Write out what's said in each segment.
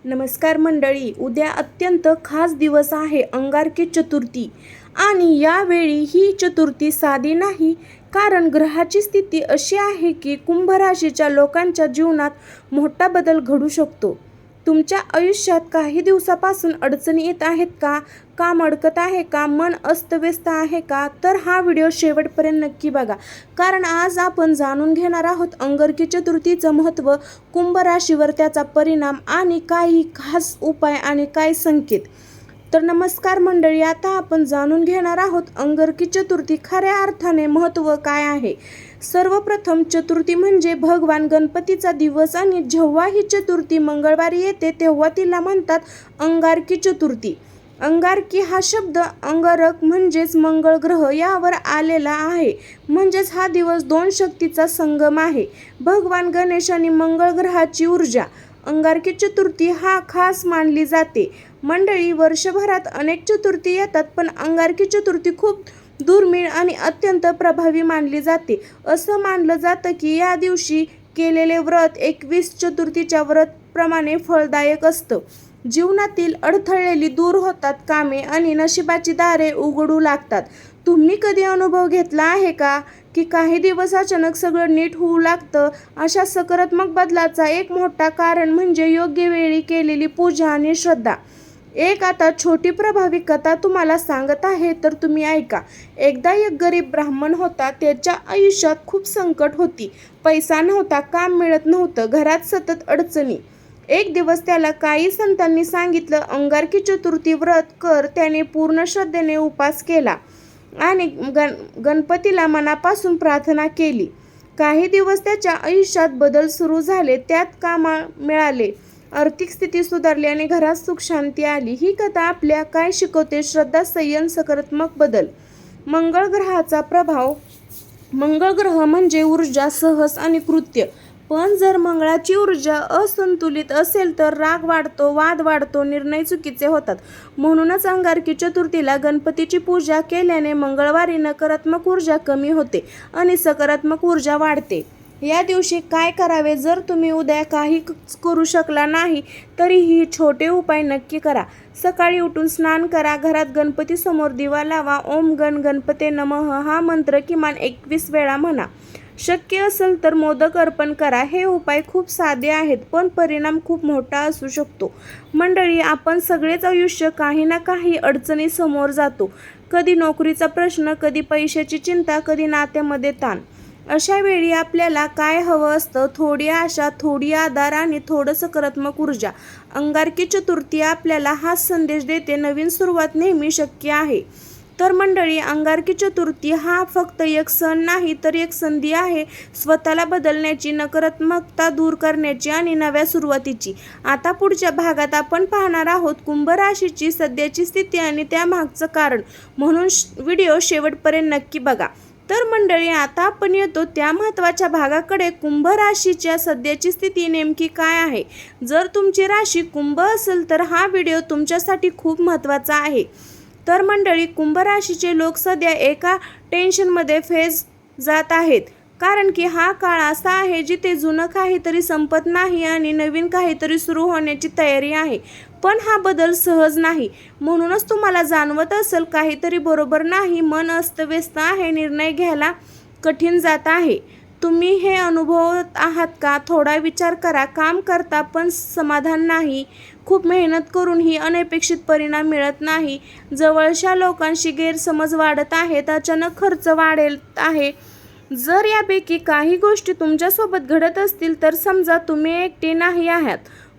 नमस्कार मंडळी, उद्या अत्यंत खास दिवस आहे अंगारकी चतुर्थी. आणि यावेळी ही चतुर्थी साधी नाही, कारण ग्रहाची स्थिती अशी आहे की कुंभ राशीच्या लोकांच्या जीवनात मोठा बदल घडू शकतो. तुमच्या आयुष्यात काही दिवसापासून अडचणी येत आहेत का? काम अडकत आहे का? मन अस्तव्यस्त आहे का? तर हा व्हिडिओ शेवटपर्यंत नक्की बघा, कारण आज आपण जाणून घेणार आहोत अंगारकी चतुर्थीचं महत्त्व, कुंभ राशीवर त्याचा परिणाम आणि काही खास उपाय आणि काय संकेत. तर नमस्कार मंडळी, आता आपण जाणून घेणार आहोत अंगारकी चतुर्थी खऱ्या अर्थाने महत्त्व काय आहे. सर्वप्रथम, चतुर्थी म्हणजे भगवान गणपतीचा दिवस आणि जेव्हा ही चतुर्थी मंगळवारी येते तेव्हा तिला म्हणतात अंगारकी चतुर्थी. अंगारकी हा शब्द अंगारक म्हणजेच मंगळ ग्रह यावर आलेला आहे. म्हणजेच हा दिवस दोन शक्तीचा संगम आहे, भगवान गणेश आणि मंगळ ग्रहाची ऊर्जा. अंगारकी चतुर्थी हा खास मानली जाते. मंडळी, वर्षभरात अनेक चतुर्थी येतात, पण अंगारकी चतुर्थी खूप दुर्मिळ आणि अत्यंत प्रभावी मानली जाते. असं मानलं जातं की या दिवशी केलेले व्रत 21 चतुर्थीच्या व्रतप्रमाणे फळदायक असतं. जीवनातील अडथळलेली दूर होतात, कामे आणि नशिबाची दारे उघडू लागतात. तुम्ही कधी अनुभव घेतला आहे का की काही दिवस अचानक सगळं नीट होऊ लागतं? अशा सकारात्मक बदलाचा एक मोठा कारण म्हणजे योग्य वेळी केलेली पूजा आणि श्रद्धा. एक आता छोटी प्रभावी कथा तुम्हाला सांगत आहे, तर तुम्ही ऐका. एकदा एक गरीब ब्राह्मण होता. त्याच्या आयुष्यात खूप संकट होती. पैसा नव्हता, काम मिळत नव्हतं, घरात सतत अडचणी. एक दिवस त्याला काही संतांनी सांगितलं, अंगारकी चतुर्थी व्रत कर. त्याने पूर्ण श्रद्धेने उपास केला आणि गणपतीला मनापासून प्रार्थना केली. काही दिवस त्याच्या आयुष्यात बदल सुरू झाले. त्यात काम मिळाले, आर्थिक स्थिती सुधारली आणि घरात सुख शांती आली. ही कथा आपल्या काय शिकवते? श्रद्धा, संयम, सकारात्मक बदल. मंगळ ग्रहाचा प्रभाव. मंगळ ग्रह म्हणजे ऊर्जा, साहस आणि कृत्य. पण जर मंगळाची ऊर्जा असंतुलित असेल तर राग वाढतो, वाद वाढतो, निर्णय चुकीचे होतात. म्हणूनच अंगारकी चतुर्थीला गणपतीची पूजा केल्याने मंगळवारी नकारात्मक ऊर्जा कमी होते आणि सकारात्मक ऊर्जा वाढते. या दिवशी काय करावे? जर तुम्ही उद्या काही करू शकला नाही तरीही छोटे उपाय नक्की करा. सकाळी उठून स्नान करा, घरात गणपती समोर दिवा लावा, ओम गण गणपते नमः हा मंत्र किमान 21 वेळा म्हणा. शक्य असेल तर मोदक अर्पण करा. हे उपाय खूप साधे आहेत, पण परिणाम खूप मोठा असू शकतो. मंडळी, आपण सगळेच आयुष्य काही ना काही अडचणी समोर जातो. कधी नोकरीचा प्रश्न, कधी पैशाची चिंता, कधी नात्यामध्ये ताण. अशा वेळी आपल्याला काय हवं असतं? थोडी आशा, थोडी आधार आणि थोडं सकारात्मक ऊर्जा. अंगारकी चतुर्थी आपल्याला हाच संदेश देते, नवीन सुरुवात नेहमी शक्य आहे. तर मंडळी, अंगारकी चतुर्थी हा फक्त एक सण नाही, तर एक संधी आहे स्वतःला बदलण्याची, नकारात्मकता दूर करण्याची आणि नव्या सुरुवातीची. आता पुढच्या भागात आपण पाहणार आहोत कुंभ राशीची सध्याची स्थिती आणि त्यामागचं कारण, म्हणून व्हिडिओ शेवटपर्यंत नक्की बघा. तर मंडळी, आता आपण येतो त्या महत्त्वाच्या भागाकडे. कुंभ राशीच्या सध्याची स्थिती नेमकी काय आहे? जर तुमची राशी कुंभ असेल तर हा व्हिडिओ तुमच्यासाठी खूप महत्त्वाचा आहे. तर मंडळी, कुंभ राशीचे लोक सध्या एका टेन्शनमध्ये फेज जात आहेत, कारण की हा काळ असा आहे जिथे जुनं काहीतरी संपत नाही आणि नवीन काहीतरी सुरू होण्याची तयारी आहे. पण हा बदल सहज नाही. म्हणूनच तुम्हाला जाणवत असेल काहीतरी बरोबर नाही, मन अस्तव्यस्त आहे, निर्णय घ्यायला कठीण जात आहे. तुम्ही हे अनुभवत आहात का? थोडा विचार करा. काम करता पण समाधान नाही, खूप मेहनत करूनही अनपेक्षित परिणाम मिळत नाही, जवळच्या लोकांशी गैरसमज वाढत आहेत, अचानक खर्च वाढत आहे. जर यापैकी काही गोष्टी तुमच्यासोबत घडत असतील तर समजा तुम्ही एकटे नाही आहात.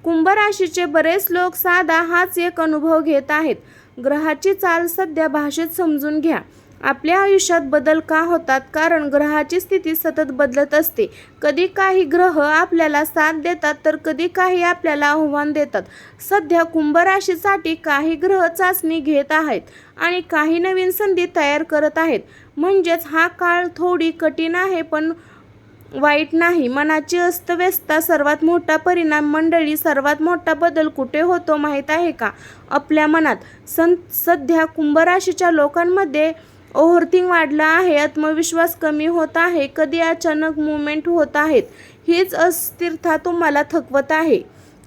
कुंभ राशीचे बरेच लोक साधा हाच एक अनुभव घेत आहेत. ग्रहाची चाल सध्या भाषेत समजून घ्या. आपल्या आयुष्यात बदल का होतात? कारण ग्रहाची स्थिती सतत बदलत असते. कधी काही ग्रह आपल्याला साथ देतात, तर कधी काही आपल्याला आव्हान देतात. सध्या कुंभ राशीसाठी काही ग्रह चाचणी घेत आहेत आणि काही नवीन संधी तयार करत आहेत. म्हणजेच हा काळ थोडी कठीण आहे, पण वाईट नाही. मनाची अस्तव्यस्तता सर्वात मोठा परिणाम. मंडळी, सर्वात मोठा बदल कुठे होतो माहीत आहे का? आपल्या मनात. सध्या कुंभ राशीच्या लोकांमध्ये ओव्हरथिंक वाढला आहे, आत्मविश्वास कमी होत आहे, कधी अचानक मुवमेंट होत आहेत. हीच अस्थिरता तुम्हाला थकवत आहे.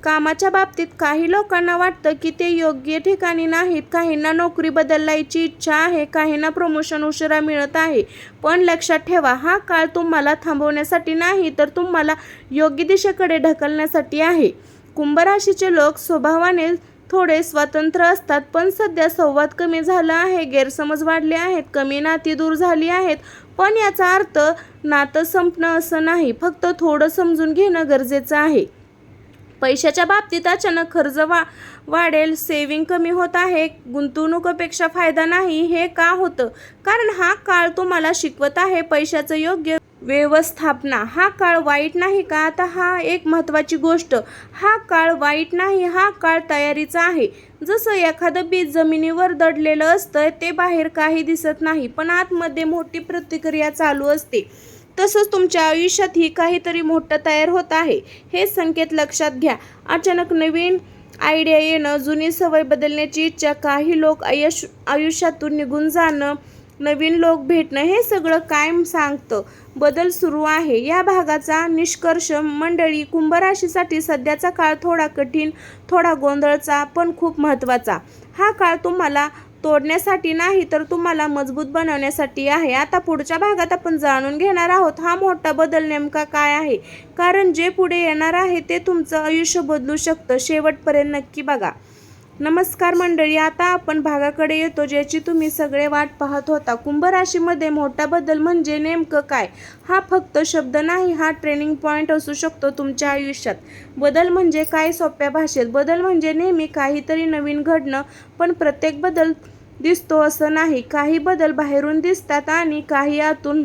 कामाच्या बाबतीत काही लोकांना वाटतं की ते योग्य ठिकाणी नाहीत. काहींना नोकरी बदलायची इच्छा आहे, काहींना प्रमोशन उशिरा मिळत आहे. पण लक्षात ठेवा, हा काळ तुम्हाला थांबवण्यासाठी नाही, तर तुम्हाला योग्य दिशेकडे ढकलण्यासाठी आहे. कुंभ राशीचे लोक स्वभावाने थोडे स्वतंत्र असतात, पण सध्या संवाद कमी झाला आहे, गैरसमज वाढले आहेत, कमी नाती दूर झाली आहेत. पण याचा अर्थ नातं संपणं असं नाही, फक्त थोडं समजून घेणं गरजेचं आहे. पैशाच्या बाबतीत अचानक खर्च वाढेल, सेव्हिंग कमी होत आहे, गुंतवणुकीपेक्षा फायदा नाही. हे का होतं? कारण हा काळ तुम्हाला शिकवत आहे पैशाचं योग्य व्यवस्थापना. हा काळ वाईट नाही का? आता हा एक महत्त्वाची गोष्ट, हा काळ वाईट नाही, हा काळ तयारीचा आहे. जसं एखादं बीज जमिनीवर दडलेलं असतं, ते बाहेर काही दिसत नाही, पण आतमध्ये मोठी प्रतिक्रिया चालू असते. तसंच तुमच्या आयुष्यातही काहीतरी मोठं तयार होत आहे, हे संकेत लक्षात घ्या. अचानक नवीन आयडिया येणं, जुनी सवय बदलण्याची इच्छा, काही लोक आयुष्यातून निघून जाणं, नवीन लोक भेटणं, हे सगळं काय सांगतं? बदल सुरू आहे. या भागाचा निष्कर्ष मंडळी, कुंभ राशीसाठी सध्याचा काळ थोडा कठीण, थोडा गोंधळाचा, पण खूप महत्त्वाचा. हा काळ तुम्हाला तोडण्यासाठी नाही, तर तुम्हाला मजबूत बनवण्यासाठी आहे. आता पुढच्या भागात आपण जाणून घेणार आहोत हा मोठा बदल नेमका काय आहे, कारण जे पुढे येणार आहे ते तुमचं आयुष्य बदलू शकतं. शेवटपर्यंत नक्की बघा. नमस्कार मंडळी, आता आपण भागाकडे येतो ज्याची तुम्ही सगळे वाट पाहत होता. कुंभ राशीमध्ये मोठा बदल म्हणजे नेमकं काय? हा फक्त शब्द नाही, हा ट्रेनिंग पॉईंट असू शकतो तुमच्या आयुष्यात. बदल म्हणजे काय सोप्या भाषेत? बदल म्हणजे नेहमी काहीतरी नवीन घडणं, पण प्रत्येक बदल दिसतो असं नाही. काही बदल बाहेरून दिसतात आणि काही आतून,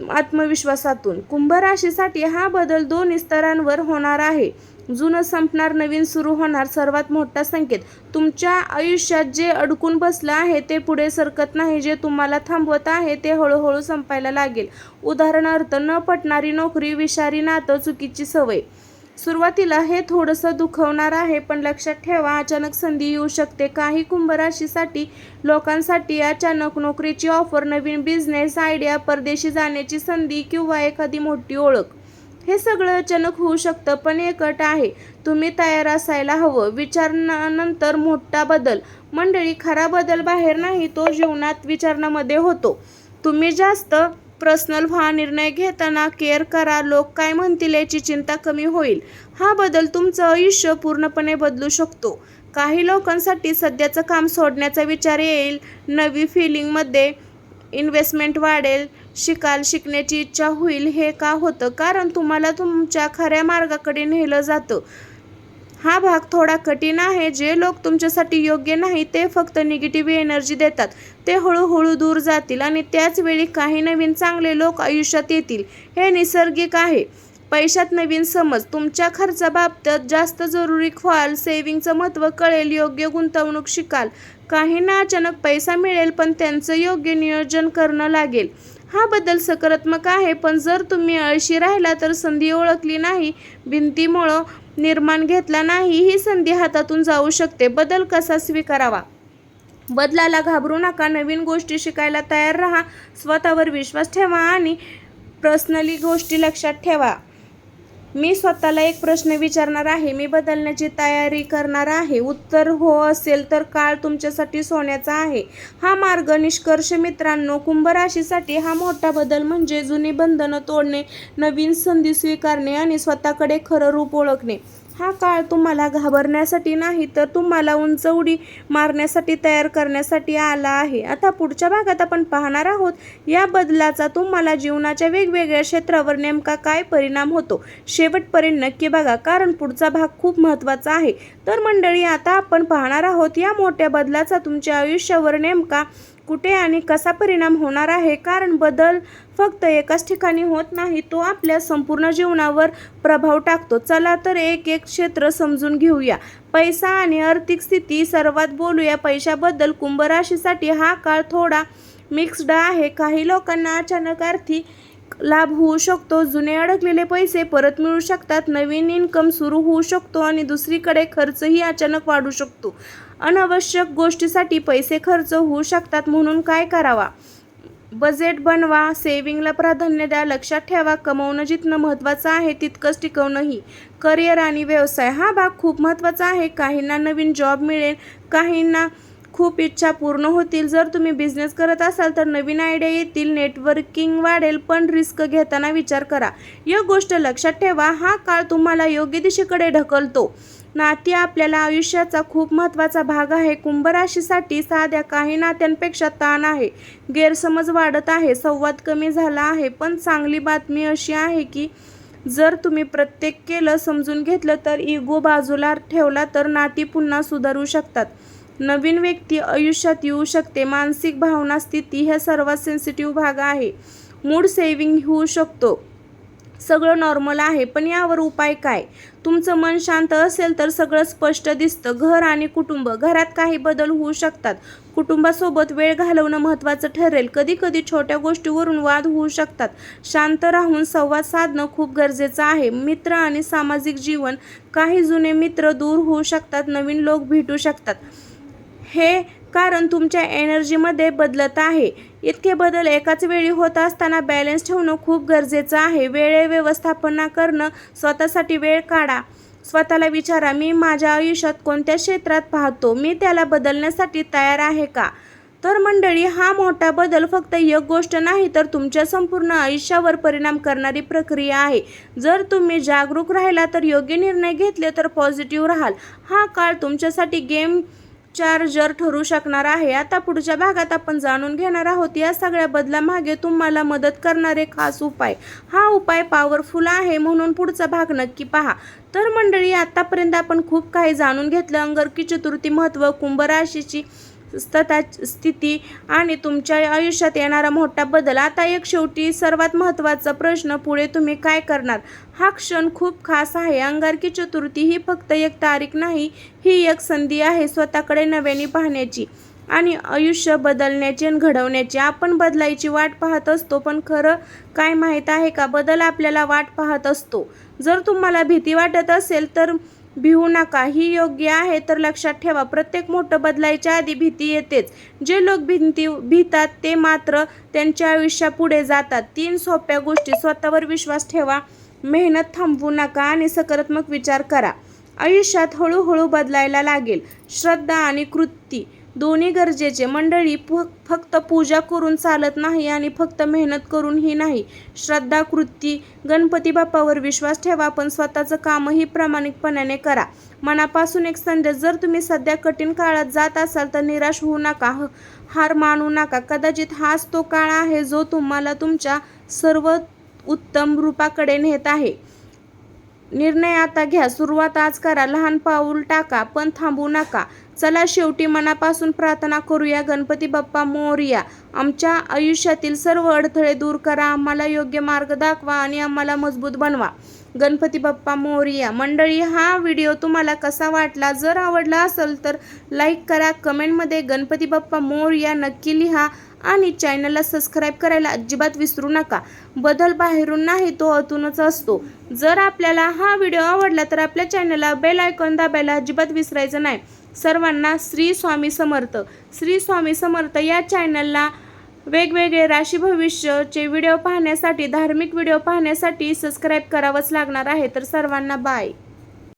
आत्मविश्वासातून. कुंभ राशीसाठी हा बदल दोन्ही स्तरांवर होणार आहे. जुनं संपणार, नवीन सुरू होणार. सर्वात मोठा संकेत, तुमच्या आयुष्यात जे अडकून बसलं आहे ते पुढे सरकत नाही. जे तुम्हाला थांबवत आहे ते हळूहळू संपायला लागेल. उदाहरणार्थ, न पटणारी नोकरी, विषारी नातं, चुकीची सवय. सुरुवातीला हे थोडंसं दुखवणार आहे, पण लक्षात ठेवा, अचानक संधी येऊ शकते. काही कुंभ राशीसाठी लोकांसाठी अचानक नोकरीची ऑफर, नवीन बिझनेस आयडिया, परदेशी जाण्याची संधी किंवा एखादी मोठी ओळख. हे सगळं अचानक होऊ शकतं, पण एक अट आहे, तुम्ही तयार असायला हवं. विचारानंतर मोठा बदल. मंडळी, खरा बदल बाहेर नाही, तो जीवनात विचारण्यामध्ये होतो. तुम्ही जास्त पर्सनल व्हा, निर्णय घेताना केअर करा, लोक काय म्हणतील याची चिंता कमी होईल. हा बदल तुमचं आयुष्य पूर्णपणे बदलू शकतो. काही लोकांसाठी सध्याचं काम सोडण्याचा विचार येईल, नवी फील्डमध्ये इन्व्हेस्टमेंट वाढेल, शिकण्याची इच्छा होईल. हे का होतं? कारण तुम्हाला तुमच्या खऱ्या मार्गाकडे नेलं जातं. हा भाग थोडा कठीण आहे. जे लोक तुमच्यासाठी योग्य नाही ते फक्त निगेटिव्ह एनर्जी देतात, ते हळूहळू दूर जातील आणि त्याच वेळी काही नवीन चांगले लोक आयुष्यात येतील. हे नैसर्गिक आहे. पैशात नवीन समज, तुमच्या खर्चाबाबतीत जास्त जरुरी व्हाल, सेव्हिंगचं महत्त्व कळेल, योग्य गुंतवणूक शिकाल. काहींना अचानक पैसा मिळेल, पण त्यांचं योग्य नियोजन करणं लागेल. हा बदल सकारात्मक आहे, पण जर तुम्ही आळशी राहिला तर संधी ओळखली नाही, भिंतीमुळं निर्माण घेतला नाही, ही संधी हातातून जाऊ शकते. बदल कसा स्वीकारावा? बदलाला घाबरू नका, नवीन गोष्टी शिकायला तयार राहा, स्वतःवर विश्वास ठेवा आणि पर्सनली गोष्टी लक्षात ठेवा. मी स्वतःला एक प्रश्न विचारणार आहे, मी बदलण्याची तयारी करणार आहे. उत्तर हो असेल तर काळ तुमच्यासाठी सोन्याचा आहे. हा मार्ग. निष्कर्ष मित्रांनो, कुंभ राशीसाठी हा मोठा बदल म्हणजे जुनी बंधनं तोडणे, नवीन संधी स्वीकारणे आणि स्वतःकडे खरं रूप ओळखणे. हा काळ तुम्हाला घाबरण्यासाठी नाही, तर तुम्हाला उंच उडी मारण्यासाठी तयार करण्यासाठी आला आहे. आता पुढच्या भागात आपण पाहणार आहोत या बदलाचा तुम्हाला जीवनाच्या वेगवेगळ्या क्षेत्रावर नेमका काय परिणाम होतो. शेवटपर्यंत नक्की बघा, कारण पुढचा भाग खूप महत्त्वाचा आहे. तर मंडळी, आता आपण पाहणार आहोत या मोठ्या बदलाचा तुमच्या आयुष्यावर नेमका कुठे आणि कसा परिणाम होणार आहे. कारण बदल फक्त एकाच ठिकाणी होत नाही, तो आपल्या संपूर्ण जीवनावर प्रभाव टाकतो. चला तर एक एक क्षेत्र समजून घेऊया. पैसा आणि आर्थिक स्थिती. सर्वात बोलूया पैशाबद्दल. कुंभ राशीसाठी हा काळ थोडा मिक्स्ड आहे. काही लोकांना अचानक आर्थिक लाभ होऊ शकतो, जुने अडकलेले पैसे परत मिळू शकतात, नवीन इन्कम सुरू होऊ शकतो आणि दुसरीकडे खर्चही अचानक वाढू शकतो. अनावश्यक गोष्टीसाठी पैसे खर्च होऊ शकतात, म्हणून काय करावा? बजेट बनवा, सेव्हिंगला प्राधान्य द्या. लक्षात ठेवा, कमवणं जितकं महत्त्वाचं आहे तितकंच टिकवणंही. करिअर आणि व्यवसाय हा भाग खूप महत्त्वाचा आहे. काहींना नवीन जॉब मिळेल, काहींना खूप इच्छा पूर्ण होतील. जर तुम्ही बिझनेस करत असाल तर नवीन आयडिया येतील, नेटवर्किंग वाढेल, पण रिस्क घेताना विचार करा. एक गोष्ट लक्षात ठेवा, हा काळ तुम्हाला योग्य दिशेकडे ढकलतो. नाती आपल्याला आयुष्याचा खूप महत्त्वाचा भाग आहे. कुंभ राशीसाठी साध्या काही नात्यांपेक्षा ताण आहे, गैरसमज वाढत आहे, संवाद कमी झाला आहे. पण चांगली बातमी अशी आहे की जर तुम्ही प्रत्येक केलं समजून घेतलं तर इगो बाजूला ठेवला तर नाती पुन्हा सुधारू शकतात. नवीन व्यक्ती आयुष्यात येऊ शकते. मानसिक भावना स्थिती हे सर्वात सेन्सिटिव्ह भाग आहे. मूड सेव्हिंग होऊ शकतो. सगळं नॉर्मल आहे, पण यावर उपाय काय? तुमचं मन शांत असेल तर सगळं स्पष्ट दिसतं. घर आणि कुटुंब, घरात काही बदल होऊ शकतात. कुटुंबासोबत वेळ घालवणं महत्त्वाचं ठरेल. कधी कधी छोट्या गोष्टीवरून वाद होऊ शकतात. शांत राहून संवाद साधणं खूप गरजेचं आहे. मित्र आणि सामाजिक जीवन, काही जुने मित्र दूर होऊ शकतात, नवीन लोक भेटू शकतात. हे कारण तुमच्या एनर्जीमध्ये बदलत आहे. इतके बदल एकाच वेळी होत असताना बॅलन्स ठेवणं खूप गरजेचं आहे. वेळे व्यवस्थापन करणं, स्वतःसाठी वेळ काढा. स्वतःला विचारा, मी माझ्या आयुष्यात कोणत्या क्षेत्रात पाहतो, मी त्याला बदलण्यासाठी तयार आहे का? तर मंडळी, हा मोठा बदल फक्त एक गोष्ट नाही तर तुमच्या संपूर्ण आयुष्यावर परिणाम करणारी प्रक्रिया आहे. जर तुम्ही जागरूक राहिला तर योग्य निर्णय घेतले तर पॉझिटिव्ह राहाल. हा काळ तुमच्यासाठी गेम चार्जर ठरू शकणार आहे. आता पुढच्या भागात आपण जाणून घेणार आहोत या सगळ्या बदलामागे तुम्हाला मदत करणारे खास उपाय. हा उपाय पॉवरफुल आहे, म्हणून पुढचा भाग नक्की पहा. तर मंडळी, आतापर्यंत आपण खूप काही जाणून घेतलं. अंगारकी चतुर्थी महत्त्व, कुंभ राशीची स्थिती आणि तुमच्या आयुष्यात येणारा मोठा बदल. आता एक शेवटी सर्वात महत्त्वाचा प्रश्न, पुढे तुम्ही काय करणार? हा क्षण खूप खास आहे. अंगारकी चतुर्थी ही फक्त एक तारीख नाही, ही एक संधी आहे स्वतःकडे नव्याने पाहण्याची आणि आयुष्य बदलण्याची आणि घडवण्याची. आपण बदलायची वाट पाहत असतो, पण खरं काय माहीत आहे का, बदल आपल्याला वाट पाहत असतो. जर तुम्हाला भीती वाटत असेल तर भिवू नका, ही योग्य आहे. तर लक्षात ठेवा, प्रत्येक मोठं बदलायच्या आधी भीती येतेच. जे लोक भीतात ते मात्र त्यांच्या आयुष्या पुढे जातात. 3 सोप्या गोष्टी. स्वतःवर विश्वास ठेवा, मेहनत थांबवू नका आणि सकारात्मक विचार करा. आयुष्यात हळूहळू बदलायला लागेल. श्रद्धा आणि कृती दोन्ही गरजेचे. मंडळी, फक्त पूजा करून चालत नाही आणि फक्त मेहनत करूनही नाही. श्रद्धा, कृती, गणपती बाप्पावर विश्वास ठेवा, पण स्वतःचं कामही प्रामाणिकपणाने करा. मनापासून एक संदेश, जर तुम्ही सध्या कठीण काळात जात असाल तर निराश होऊ नका, हार मानू नका. कदाचित हाच तो काळ आहे जो तुम्हाला तुमच्या सर्वोत्तम रूपाकडे नेत आहे. निर्णय आता घ्या, सुरुवात आज करा, लहान पाऊल टाका, पण थांबू नका. चला, शेवटी मनापासून प्रार्थना करूया. गणपती बाप्पा मोरया. आमच्या आयुष्यातील सर्व अडथळे दूर करा, आम्हाला योग्य मार्ग दाखवा आणि आम्हाला मजबूत बनवा. गणपती बाप्पा मोरया. मंडळी, हा व्हिडिओ तुम्हाला कसा वाटला? जर आवडला असेल तर लाईक करा, कमेंटमध्ये गणपती बाप्पा मोरया नक्की लिहा आणि चॅनलला सबस्क्राईब करायला अजिबात विसरू नका. बदल बाहेरून नाही, तो आतूनच असतो. जर आपल्याला हा व्हिडिओ आवडला तर आपल्या चॅनलला बेल आयकॉन दाबायला अजिबात विसरायचं नाही. सर्वांना श्री स्वामी समर्थ. श्री स्वामी समर्थ या चॅनलला वेगवेगळे राशी भविष्याचे व्हिडिओ पाहण्यासाठी, धार्मिक व्हिडिओ पाहण्यासाठी सबस्क्राईब करावंच लागणार आहे. तर सर्वांना बाय.